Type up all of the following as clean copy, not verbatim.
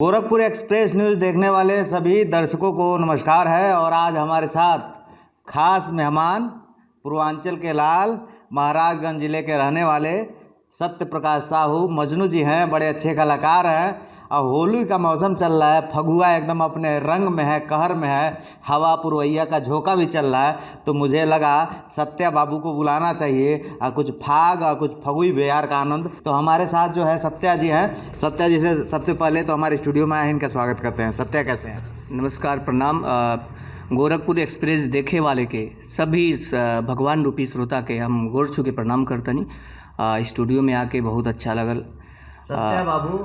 Gorakhpur express news देखने वाले सभी दर्शकों को नमस्कार है। और आज हमारे साथ खास मेहमान पूर्वांचल के लाल महाराजगंज ज़िले के रहने वाले सत्य प्रकाश साहू मजनू जी हैं। बड़े अच्छे कलाकार हैं और होली का मौसम चल रहा है, फगुआ एकदम अपने रंग में है, कहर में है, हवा पुरवैया का झोंका भी चल रहा है। तो मुझे लगा सत्या बाबू को बुलाना चाहिए और कुछ फाग और कुछ फगुई बिहार का आनंद। तो हमारे साथ जो है सत्या जी हैं। सत्या जी से सबसे पहले तो हमारे स्टूडियो में आए, इनका स्वागत करते हैं। सत्या कैसे हैं? नमस्कार, प्रणाम। गोरखपुर एक्सप्रेस देखे वाले के सभी भगवान रूपी श्रोता के हम गोर छू के प्रणाम करतनी। स्टूडियो में आके बहुत अच्छा लगल। सत्या बाबू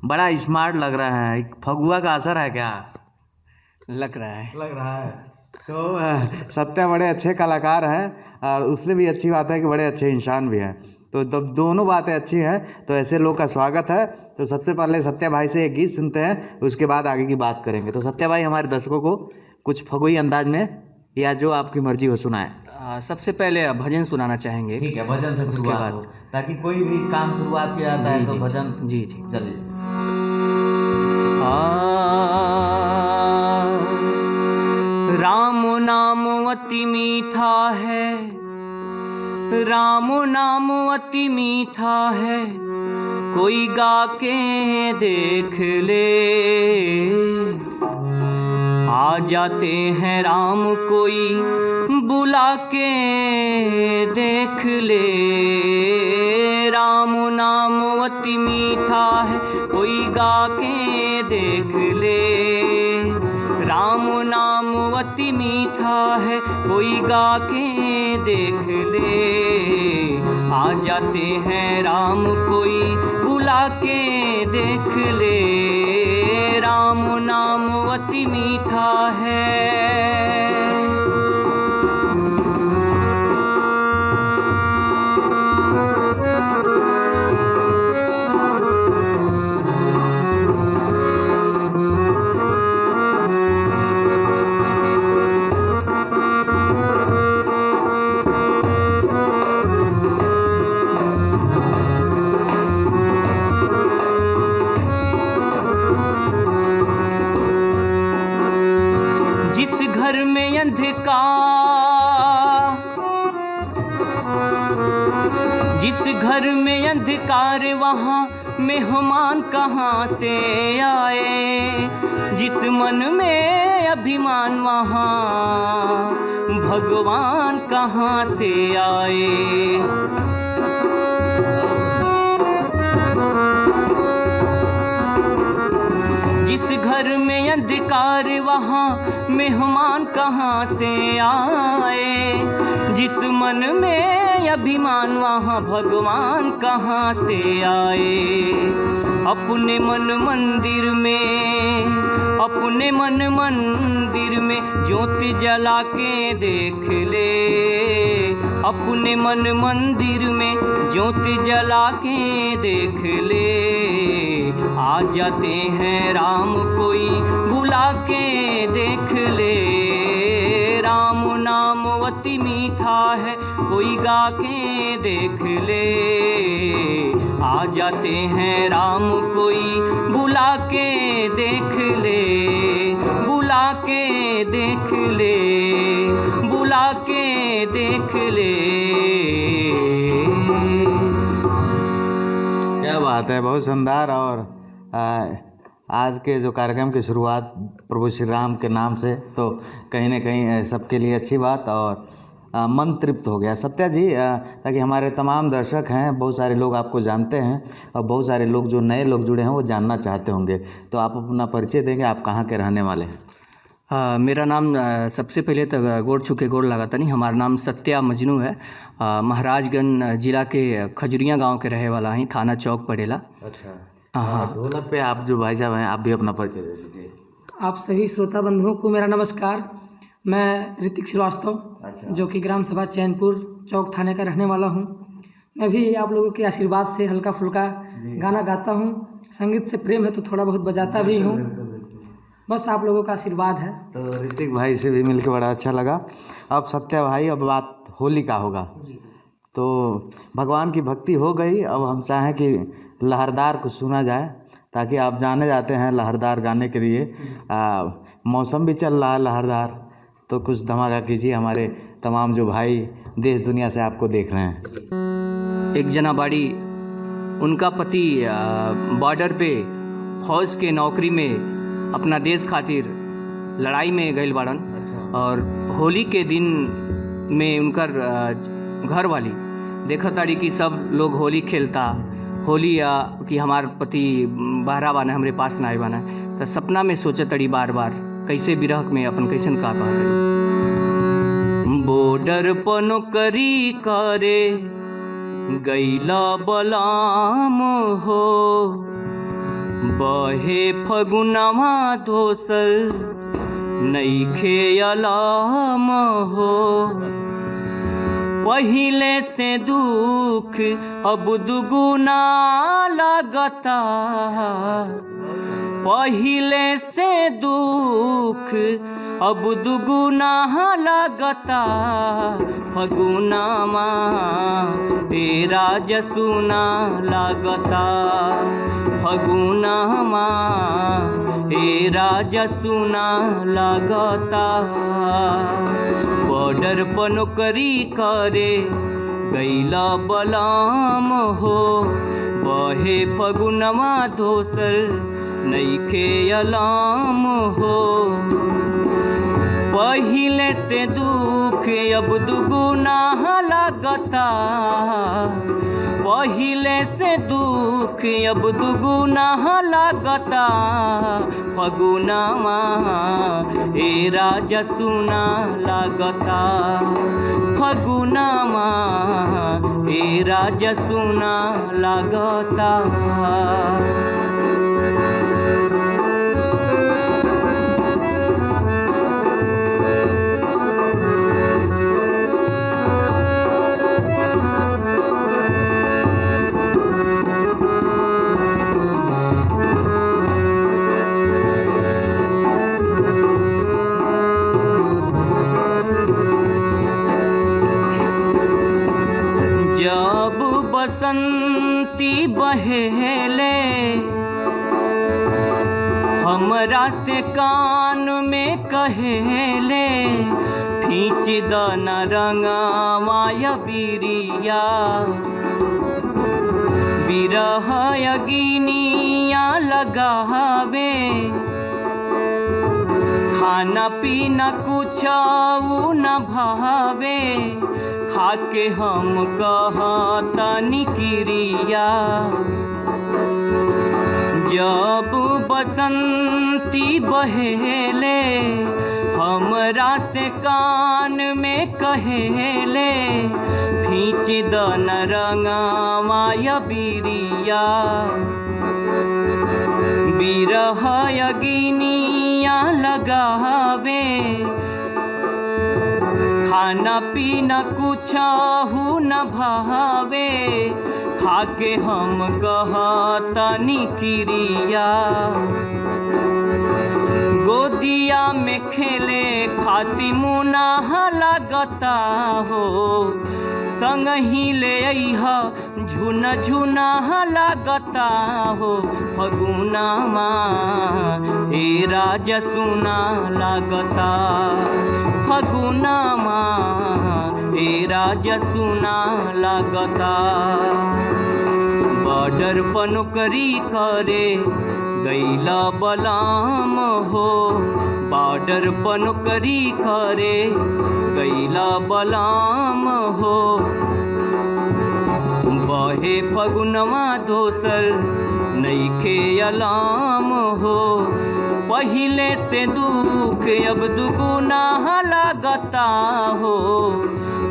बड़ा स्मार्ट लग रहा है, फगुआ का असर है क्या? लग रहा है। तो सत्या बड़े अच्छे कलाकार हैं और उससे भी अच्छी बात है कि बड़े अच्छे इंसान भी हैं। तो दोनों बातें अच्छी हैं, तो ऐसे लोग का स्वागत है। तो सबसे पहले सत्या भाई से एक गीत सुनते हैं, उसके बाद आगे की बात करेंगे। तो सत्या भाई हमारे दर्शकों को कुछ फगुई अंदाज में या जो आपकी मर्जी हो सुनाएं। सबसे पहले भजन सुनाना चाहेंगे। ठीक है, भजन से उसके बाद ताकि कोई भी काम शुरुआत किया जाता है तो भजन। जी चलिए। राम नाम अति मीठा है, राम नाम अति मीठा है, कोई गा के देख ले। आ जाते हैं राम कोई बुला के देख ले। राम नाम अति मीठा है, कोई गा के देख ले। राम नाम अति मीठा है, कोई गा के देख ले। आ जाते हैं राम कोई बुला के देख ले। राम नाम अति मीठा है। घर में अंधकार, जिस घर में अंधकार वहाँ मेहमान कहाँ से आए। जिस मन में अभिमान वहाँ भगवान कहाँ से आए। जिस घर में अंधकार वहाँ मेहमान कहाँ से आए। जिस मन में अभिमान वहाँ भगवान कहाँ से आए। अपने मन मंदिर में, अपने मन मंदिर में ज्योति जला के देख ले। अपने मन मंदिर में ज्योति जला के देख ले। आ जाते हैं राम कोई बुला के देख ले। राम नाम अति मीठा है, कोई गा के देख ले। आ जाते हैं राम कोई बुला के देख ले। बुला के देख ले, बुला के देख ले। क्या बात है, बहुत शानदार। और आज के जो कार्यक्रम की शुरुआत प्रभु श्री राम के नाम से, तो कहीं ना कहीं सबके लिए अच्छी बात और मन तृप्त हो गया। सत्या जी, ताकि हमारे तमाम दर्शक हैं, बहुत सारे लोग आपको जानते हैं और बहुत सारे लोग जो नए लोग जुड़े हैं वो जानना चाहते होंगे, तो आप अपना परिचय देंगे, आप कहाँ के रहने वाले हैं? मेरा नाम सबसे पहले तो गोर छू के गोर लगाता नहीं। हमारा नाम सत्या मजनू है। महाराजगंज जिला के खजुरिया गांव के रहे वाला ही, थाना चौक पड़ेला। अच्छा, हाँ। ढोलक पे आप जो भाई साहब हैं, आप भी अपना परिचय दे दीजिए। आप सभी श्रोता बंधुओं को मेरा नमस्कार। मैं ऋतिक श्रीवास्तव, जो कि ग्राम सभा चैनपुर चौक थाने का रहने वाला हूँ। मैं भी आप लोगों के आशीर्वाद से हल्का फुल्का गाना गाता हूँ। संगीत से प्रेम है तो थोड़ा बहुत बजाता भी हूँ। बस आप लोगों का आशीर्वाद है। तो ऋतिक भाई से भी मिलकर बड़ा अच्छा लगा। अब सत्या भाई, अब बात होली का होगा। तो भगवान की भक्ति हो गई, अब हम चाहें कि लहरदार को सुना जाए, ताकि आप जाने जाते हैं लहरदार गाने के लिए। मौसम भी चल रहा है लहरदार, तो कुछ धमाका कीजिए हमारे तमाम जो भाई देश दुनिया से आपको देख रहे हैं। एक जना बाड़ी, उनका पति बॉर्डर पे फौज के नौकरी में अपना देश खातिर लड़ाई में गइल बाड़न। और होली के दिन में उनकर घर वाली देखा ताड़ी कि सब लोग होली खेलता, होली या कि हमार पति बहरा बाना, हमरे पास ना आए बाना, तो सपना में सोचे तड़ी बार बार कैसे बिरह में अपन कैसन का कहतड़ी। बॉर्डर पर नौकरी करे गैला बलाम हो, बहे फगुनवा दोसर नइखे अलाम हो। पहिले से दुख अब दुगुना लगता, पहिले से दुख अब दुगुना लगता। फगुनामा तेरा जसुना लगता, फगुनामा तेरा जसुना लगता। बॉर्डर पर नौकरी करे गैला बलाम हो, बहे फगुनवा दोसर नइखे अलाम हो। पहिले से दुख अब दुगुना लगता, पहिले से दुख अब दुगुना लगता। फगुनवा एरा जसुना लगता, फगुनवा एरा जसुना लगता। जब बसंती बहेले हमरा से कान में कहेले, खींच दना रंगवा बिरिया, बिरह अगिनिया लगावे। खाना पीना कुछ न भावे, खाके हम कहतनी क्रिया। जब बसंती बहेले हमरा से कान में कहेले, खींच दन रंगवा बिरिया, बिरह अगिनिया लगावे। खाना पीना कुछ न भावे, खाके हम कहतनी क्रिया। गोदिया में खेले खाती मुना लगता हो, संग ही ले अइहा झुना झुना लगता हो। फगुनामा एरा जसुना लगता, फगुनामा एरा जसुना लगता। बॉर्डर पर नौकरी करे गैला बलाम हो, बॉर्डर पर नौकरी करे गैला बलाम हो। बहे फगुनवा दोसर नइखे अलाम हो, पहिले से दुख अब दुगुना लगता हो।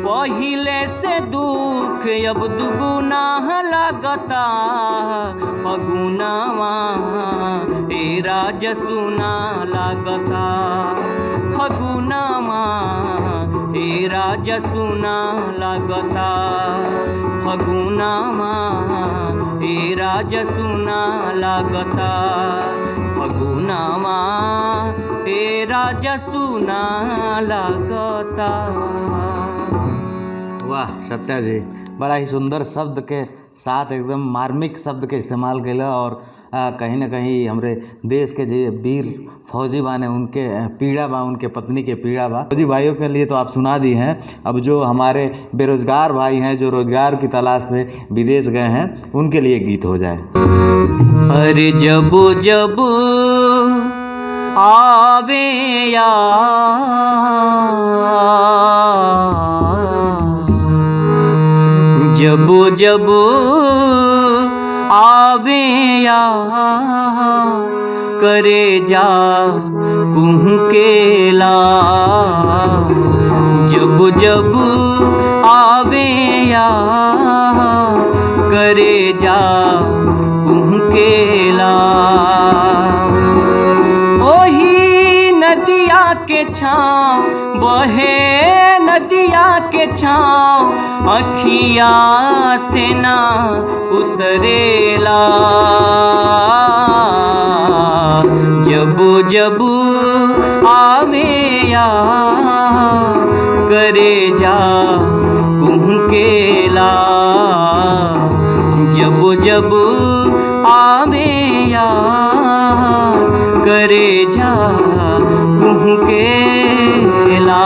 पहिले से दुख अब दुगुना लगता, फगुनवा एरा जसुना लगता, फगुनवा एरा जसुना लगता, फगुनवा एरा जसुना लगता, फगुनवा एरा जसुना लगता। वाह सत्या जी, बड़ा ही सुंदर शब्द के साथ एकदम मार्मिक शब्द के इस्तेमाल कैला और कहीं ना कहीं हमरे देश के जे वीर फौजी बाने उनके पीड़ा बा, उनके पत्नी के पीड़ा बा। फौजी भाइयों के लिए तो आप सुना दी हैं। अब जो हमारे बेरोजगार भाई हैं जो रोजगार की तलाश में विदेश गए हैं उनके लिए गीत हो जाए। अरे जब जब आवे जब जब आवे करे जा कुहकेला, जब जब आवे करे जा कुहकेला। ओही नदिया के छाँव बहे नदिया के छाँव अखिया से ना उतरेला, जब जब आवे करे जा कुहकेला, जब जब आवे करे जा कुहकेला।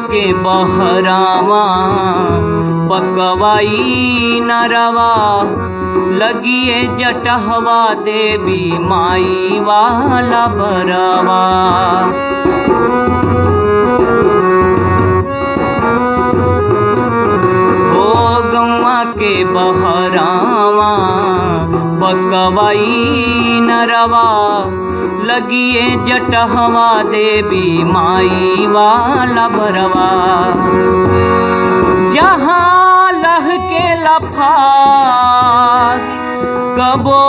के बहरावा पकवाई नरवा लगिए जटहवा देवी माई वाला बरवा। ओ गौआ के बहरावा पकवाई नरवा लगिए जटहवा देवी माई वाला बरवा। जहाँ लह के लफाक कबो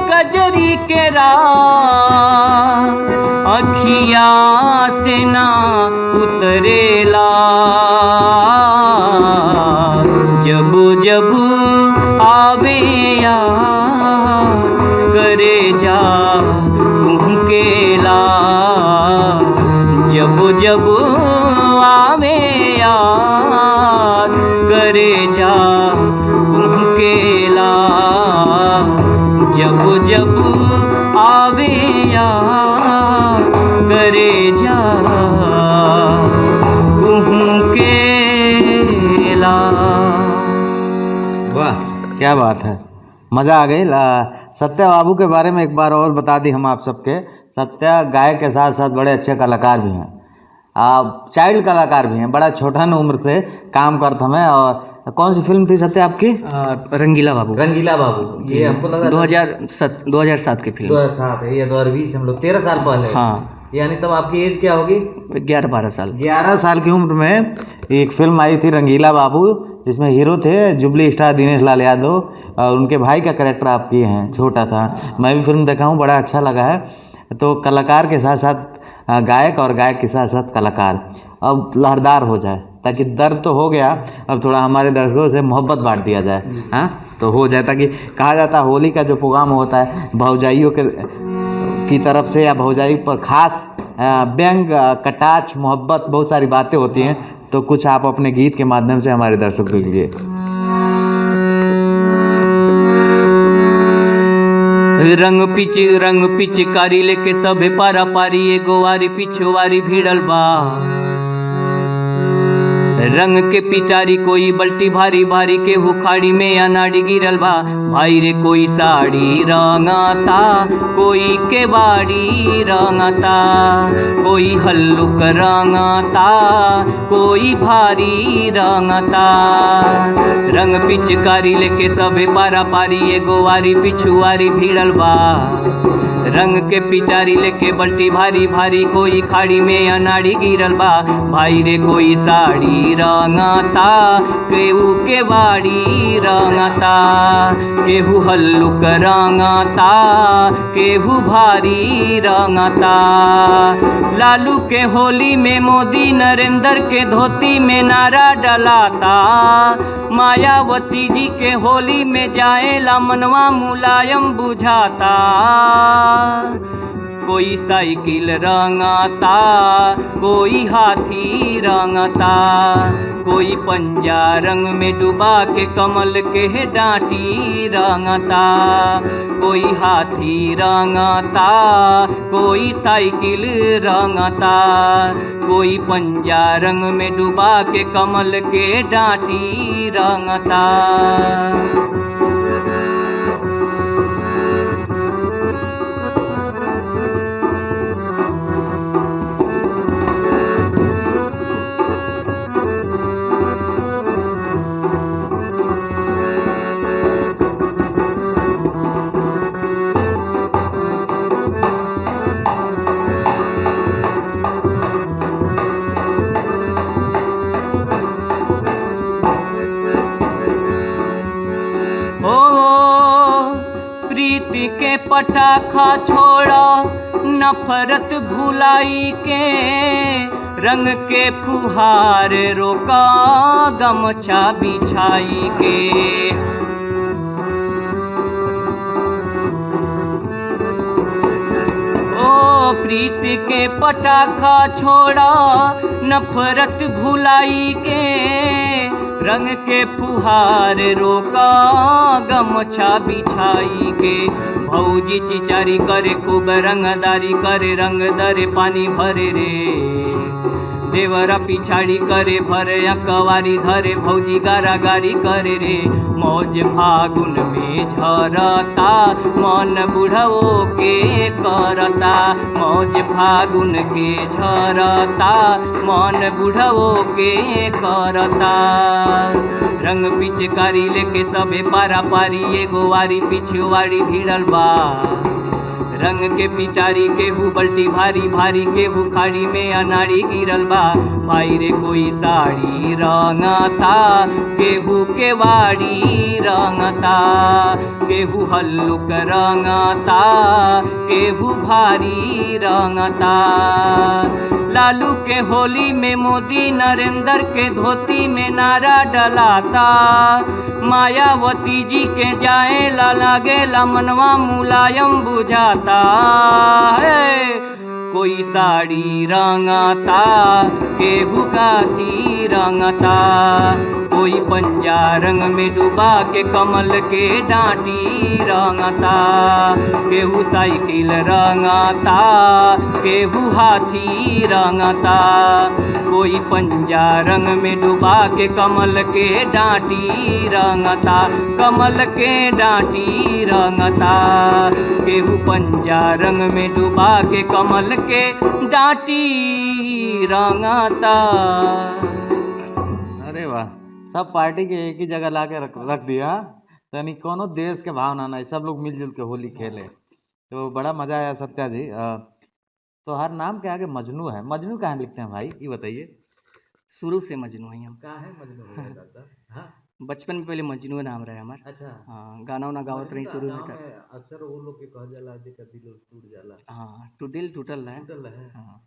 कजरी के राह अखिया से ना उतरेला, जब जब आवे करे जा कुहकेला, जब जब आवे करे जा कुहकेला, जब जब आवे करे जा कुहकेला। वाह क्या बात है, मज़ा आ गई। सत्या बाबू के बारे में एक बार और बता दी हम आप सबके। सत्या गायक के साथ साथ बड़े अच्छे कलाकार भी हैं, चाइल्ड कलाकार भी हैं, बड़ा छोटा उम्र से काम करते हैं। और कौन सी फिल्म थी सत्या आपकी? रंगीला बाबू। रंगीला बाबू, ये हमको लगा 2007 की फिल्म। 2007 है, ये 2020 हम लोग 13 साल पहले। हाँ, यानी तब आपकी एज क्या होगी? 11-12 साल। 11 साल की उम्र में एक फिल्म आई थी रंगीला बाबू, जिसमें हीरो थे जुबली स्टार दिनेश लाल यादव और उनके भाई का कैरेक्टर आप किए हैं, छोटा था। मैं भी फिल्म देखा हूँ, बड़ा अच्छा लगा है। तो कलाकार के साथ साथ गायक और गायक के साथ साथ कलाकार अब लहरदार हो जाए, ताकि दर्द तो हो गया, अब थोड़ा हमारे दर्शकों से मोहब्बत बांट दिया जाए। हाँ, तो हो जाए, ताकि कहा जाता है होली का जो प्रोग्राम होता है भौजाइयों की तरफ से या भौजाई पर खास व्यंग, कटाक्ष, मोहब्बत, बहुत सारी बातें होती हैं। तो कुछ आप अपने गीत के माध्यम से हमारे दर्शकों के लिए। रंग पिचकारी लेके सभे पारा पारी एगो वारी पिछो वारी भिड़ल बा। रंग के पिटारी कोई बल्टी भारी भारी के हुखाड़ी में अनाड़ी गिरल बा भाई रे कोई साड़ी रंगता कोई के बाड़ी रंगता कोई हल्लुक रंगता कोई भारी रंगता रंग पिचकारी लेके सबे पारा पारी एगो वारी पिछुआरी भिड़ल बा रंग के पिटारी लेके बल्टी भारी भारी कोई खाड़ी में अनाड़ी गिरल बा भाई रे कोई साड़ी रंगता केहू के बाड़ी रंगता केहू हल्लुक रंगता केहू भारी रंगता लालू के होली में मोदी नरेंद्र के धोती में नारा डलाता मायावती जी के होली में जाएला मनवा मुलायम बुझाता कोई साइकिल रंगता कोई हाथी रंगता कोई पंजा रंग में डुबा के कमल के डांटी रंगता कोई हाथी रंगता कोई साइकिल रंगता कोई पंजा रंग में डुबा के कमल के डांटी रंगता प्रीति के पटाखा छोड़ा नफरत भुलाई के रंग के फुहार रोका गमछा बिछाई के ओ प्रीति के पटाखा छोड़ा नफरत भुलाई के रंग के फुहार रोका गमछा बिछाई के भौजी चिचारी करे खूब रंगदारी करे रंग दरे पानी भरे रे देवरा पिछाड़ी करे भरे अकवारी धरे भौजी गारागारी करे रे मौज फागुन में झरता मन बुढ़वो के करता मौज फागुन के झरता मन बुढ़वो के करता रंग पिचकारी लेके सबे पारा पारी एगो वारी पिछुआरी भिड़ल बा रंग के पिटारी केहू बल्टी भारी भारी केहू खाड़ी में अनाड़ी गिरल बा भाई रे कोई साड़ी रंगता केहू के वाड़ी रंगता केहू हल्लुक रंगता केहू भारी रंगता लालू के होली में मोदी नरेंद्र के धोती में नारा डलाता मायावती जी के जाएला लागेला मनवा मुलायम बुझाता है कोई साड़ी रंगता केहू गाथी रंगता कोई पंजा रंग में डुबा के कमल के डांटी रंगता केहू साइकिल रंगता केहू हाथी रंगता कोई पंजा रंग में डुबा के कमल के डांटी रंगता कमल के डांटी रंगता केहू पंजा रंग में डुबा के कमल के डांटी रंगता। अरे वाह, सब पार्टी के एक ही जगह ला के रख दिया। यानी कोनो देश के भावना नहीं, सब लोग मिलजुल के होली खेले तो बड़ा मज़ा आया। सत्या जी, तो हर नाम के आगे मजनू है, मजनू कहाँ लिखते हैं भाई, ये बताइए। शुरू से मजनू है हम। कहाँ है मजनू? हाँ, बचपन में पहले मजनू नाम रहे हमारा। अच्छा, हाँ, गाना उना गावत रही शुरू में। अक्सर वो लोग के कह जाला जे का दिल टूट जाला। हाँ, टू दिल टूटल है। टूटल है। हाँ,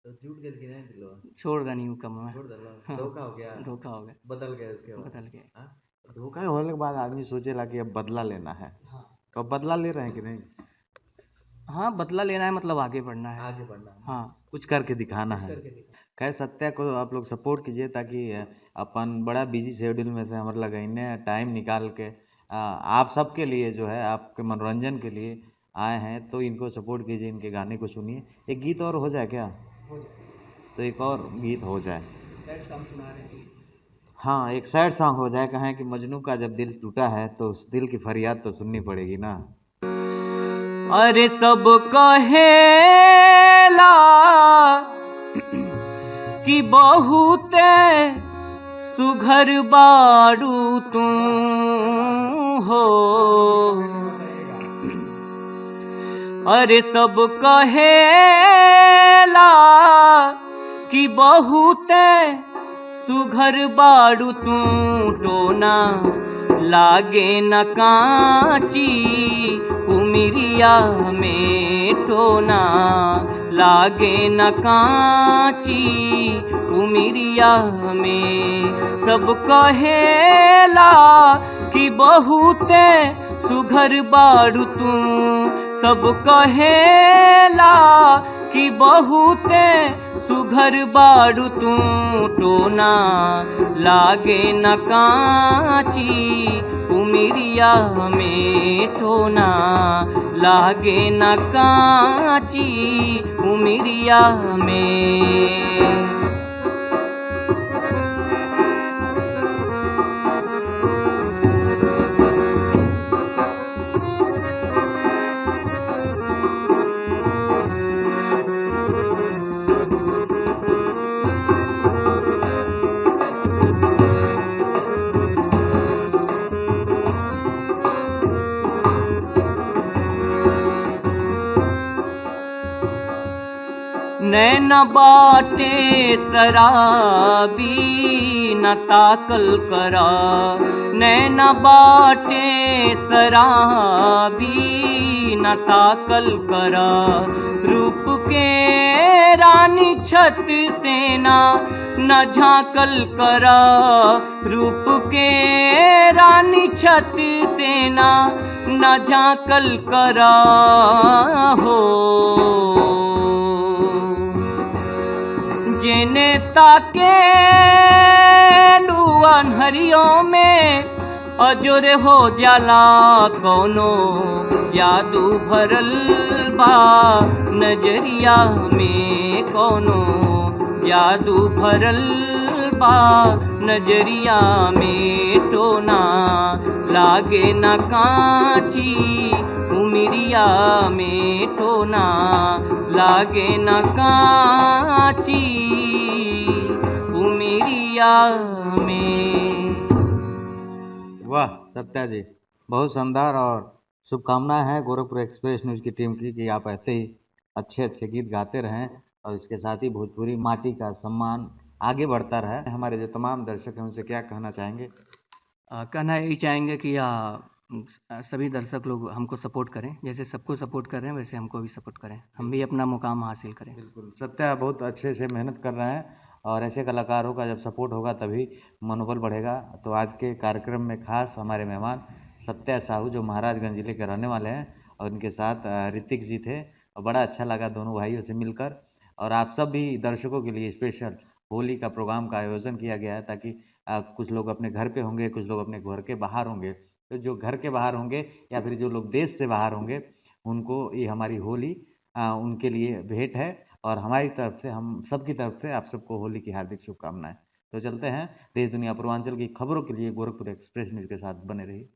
तो टूट गया कि नहीं दिलवा? छोड़ दनी हूँ कम में। छोड़ दला, धोखा हो गया। धोखा हो गया, बदल गया उसके बाद। बदल गया। हाँ? धोखा होने के बाद आदमी सोचेला कि अब बदला लेना है। हाँ, तो अब बदला ले रहे हैं कि नहीं? हाँ, बदला लेना है मतलब आगे बढ़ना है। आगे बढ़ना है। हाँ, कुछ करके दिखाना है। खैर, सत्या को आप लोग सपोर्ट कीजिए ताकि अपन बड़ा बिजी शेड्यूल में से हमारे लगाइने टाइम निकाल के आप सबके लिए जो है, आपके मनोरंजन के लिए आए हैं, तो इनको सपोर्ट कीजिए, इनके गाने को सुनिए। एक गीत और हो जाए क्या? हो जाए। तो एक और गीत हो जाए। सैड सॉन्ग सुना रहे हैं। हाँ, एक सैड सॉन्ग हो जाए, कहें कि मजनू का जब दिल टूटा है तो उस दिल की फरियाद तो सुननी पड़ेगी ना। अरे सब कहेला कि बहुते सुघर बारू तू हो, अरे सब कहेला कि बहुते सुघर बारू तू, टोना लागे न कांची उमिरिया में, टोना लागे न कांची उमिरिया में। सब कहेला कि बहुते सुघर बारू तू, सब कहेला कि बहुते सुघर बारू तू, टोना लागे न कांची उमिरिया में, टोना लागे न कांची उमिरिया में। नैन बाटे शराबी न ताकल करा, नैन बाटे शराबी न ताकल करा, रूप के रानी छत सेना न झांकल करा, रूप के रानी छत सेना न झांकल करा हो। जेने ताके लुअन हरियों में अजोर हो जाला, कौनो जादू भरल बा नजरिया में, कौनो जादू भरल बा नजरिया में, टोना लागे न कांची उमिरिया में, टोना लागे न कांची उमिरिया में। वाह सत्या जी, बहुत शानदार, और शुभकामनाएं हैं गोरखपुर एक्सप्रेस न्यूज़ की टीम की कि आप ऐसे ही अच्छे अच्छे गीत गाते रहें और इसके साथ ही भोजपुरी माटी का सम्मान आगे बढ़ता रहे। हमारे जो तमाम दर्शक हैं उनसे क्या कहना चाहेंगे? कहना यही चाहेंगे कि सभी दर्शक लोग हमको सपोर्ट करें, जैसे सबको सपोर्ट कर रहे हैं वैसे हमको भी सपोर्ट करें, हम भी अपना मुकाम हासिल करें। बिल्कुल, सत्या बहुत अच्छे से मेहनत कर रहे हैं और ऐसे कलाकारों का जब सपोर्ट होगा तभी मनोबल बढ़ेगा। तो आज के कार्यक्रम में खास हमारे मेहमान सत्या साहू जो महाराजगंज जिले के रहने वाले हैं और उनके साथ ऋतिक जी थे, और बड़ा अच्छा लगा दोनों भाइयों से मिलकर। और आप सब भी दर्शकों के लिए स्पेशल होली का प्रोग्राम का आयोजन किया गया है, ताकि कुछ लोग अपने घर पे होंगे, कुछ लोग अपने घर के बाहर होंगे, तो जो घर के बाहर होंगे या फिर जो लोग देश से बाहर होंगे उनको ये हमारी होली उनके लिए भेंट है, और हमारी तरफ से, हम सब की तरफ से आप सबको होली की हार्दिक शुभकामनाएं। तो चलते हैं, देश दुनिया पूर्वांचल की खबरों के लिए गोरखपुर एक्सप्रेस न्यूज़ के साथ बने रहिए।